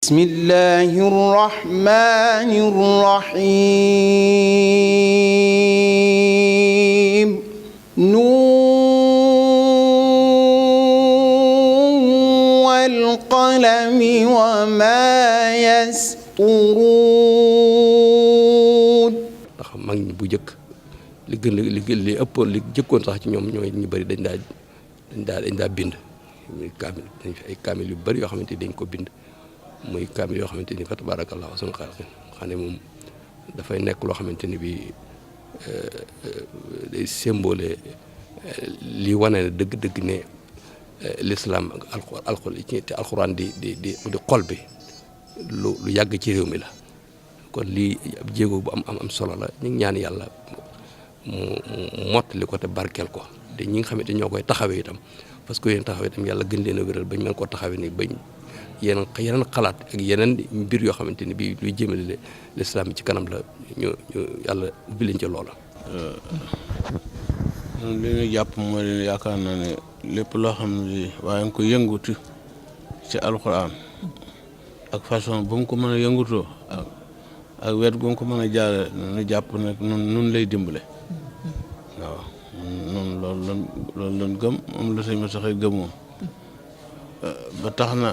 بسم الله الرحمن الرحيم نون والقلم وما يسطرون ndax mag ñi bu jëkk li ëppoon li jëkkoon sax ci ñoom ñooy ñu bëri dañ daa bind muy kaamil dañ fi ay kaamil yu bëri yoo xamante ni dañ ko bind muy kaamil yoo xamante ni fa tabarakallah sunu xalqin xam ne moom dafay nekk loo xamante ni bi day symbole li wane ne dëgg-dëgg ne l'islam alxuraan di xol bi lu yàgg ci réew mi la kon lii ab jéego bu am solo la ñu ngi ñaan yàlla mu mottali ko te barkeel ko te ñi nga xamante ñoo koy taxawee itam parce que yéen taxawee itam yàlla gën leen a wéral bañ mën koo taxawee ni bañ yeneen xalaat ak yeneen mbir yoo xamante ni bii luy jëmale l'islam bi ci kanam la ñu yàlla ubbi leen ca loola. li ñu jàpp mooy yaakaar naa ne lépp loo xam ne waaye nga ko yëngutu ci alxuraan ak façon bu mu ko mën a yëngutoo ak wet gu mu ko mën a jaare nu jàpp ne nun lay dimbale waaw nun loolu lan gëm moom la sëñ ma saxee gëmoon ba tax na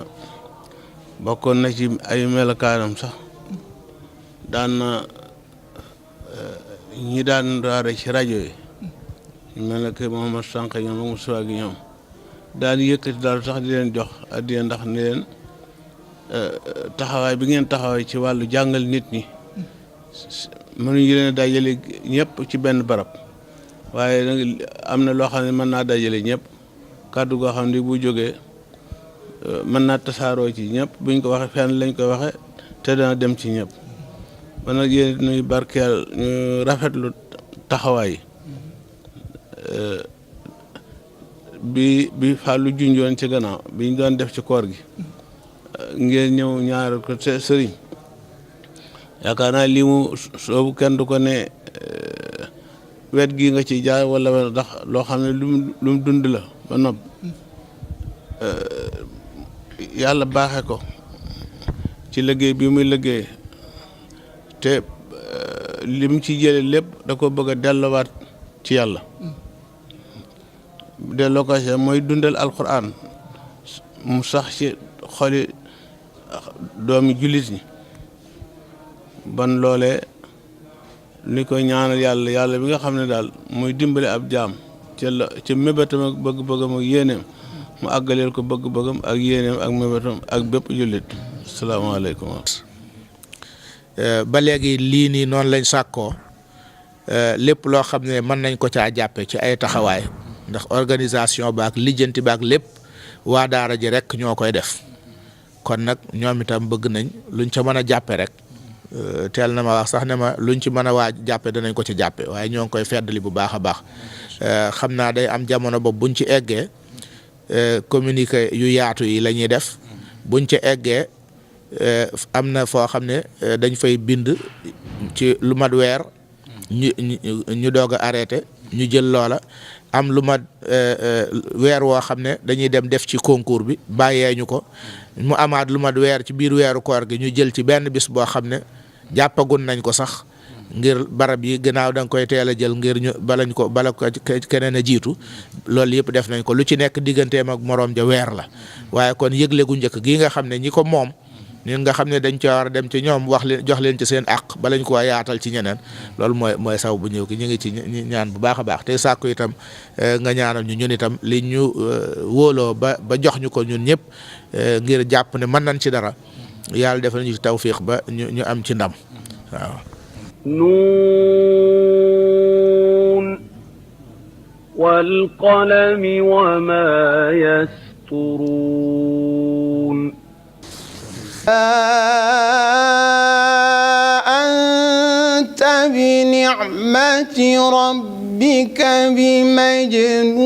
bokkoon na ci ay melokaanam sax daan na ñi daan raare ci rajo yi ñu mel ne que Mouhamad Sànq ñoom ak Moussa gi ñoom daan yëkkati daal sax di leen jox addiya ndax ni leen taxawaay bi ngeen taxawaay ci wàllu jàngal nit ñi mënuñu leen a dajale ñëpp ci benn barab waaye nag am na loo xam ne mën naa dajale ñëpp kàddu goo xam ne bu jógee mën naa tasaaroo ci ñëpp buñ ko waxee fenn lañ koy waxee te dana dem ci ñëpp ba nag yéen ñuy barkeel ñu rafetlu taxawaay bi Fallou junjoon ci gannaaw biñ doon def ci koor gi ngeen ñëw ñaar ko sëriñ yaakaar naa lii mu soobu kenn du ko ne wet gi nga ci jaar wala ndax loo xam ne lu mu dund la ba nopp yàlla baaxe ko ci liggéey bi muy liggéey te lim ci jële lépp da ko bëgg a dellowaat ci yàlla delloo ko ci mooy dundal alquran mu sax ci xoli doomi jullit ñi ban loolee ni koy ñaanal yàlla bi nga xam ne daal muy dimbale ab jaam ca mébétam ak bëgg-bëggam ak yéeneem mu àggaleel ko bëgg-bëggam ak yéeneem ak mébétam ak bépp jullit asalaamaaleykum. ba léegi lii nii noonu lañ sàkkoo lépp loo xam ne mën nañ ko caa jàppe ci ay taxawaay ndax organisation baak lijjanti baak lépp waa daara ji rek ñoo koy def kon nag ñoom itam bëgg nañ luñ ca mën a jàppe rek teel na ma wax sax ne ma luñ ci mën a waa jàppe danañ ko ci jàppe waaye ñoo ngi koy feddali bu baax a baax xam naa day am jamono boobu buñ ci eggee communiqué yu yaatu yi la ñuy def buñ ci eggee am na foo xam ne dañ fay bind ci lu mat weer ñu doog a arrêté ñu jël loola am lu mat weer woo xam ne dañuy dem def ci concours bi bàyyee ñu ko mu amaat lu mat weer ci biir weeru koor gi ñu jël ci benn bis boo xam ne jàppagun nañ ko sax ngir barab yi gannaaw da nga koy teel a jël ngir ñu bala ko keneen a jiitu loolu yëpp def nañ ko lu ci nekk digganteem ak moroom ja weer la waaye kon yëgle gu njëkk gii nga xam ne ñi ko moom ñun nga xam ne dañ ca war a dem ci ñoom wax leen jox leen ci seen àq balañ ko yaatal ci ñeneen loolu mooy saw bu ñëw ki ñu ngi ci ñaan bu baax a baax te sàkku itam nga ñaanal ñu ñun itam li ñu wóoloo ba jox ñu ko ñun ñëpp ngir jàpp ne mën nañ ci dara yàlla defal ñu ci tawfiix ba ñu am ci ndam waaw. nuun wal qalami wa maa yasturuun. أنت بنعمة ربك بمجنون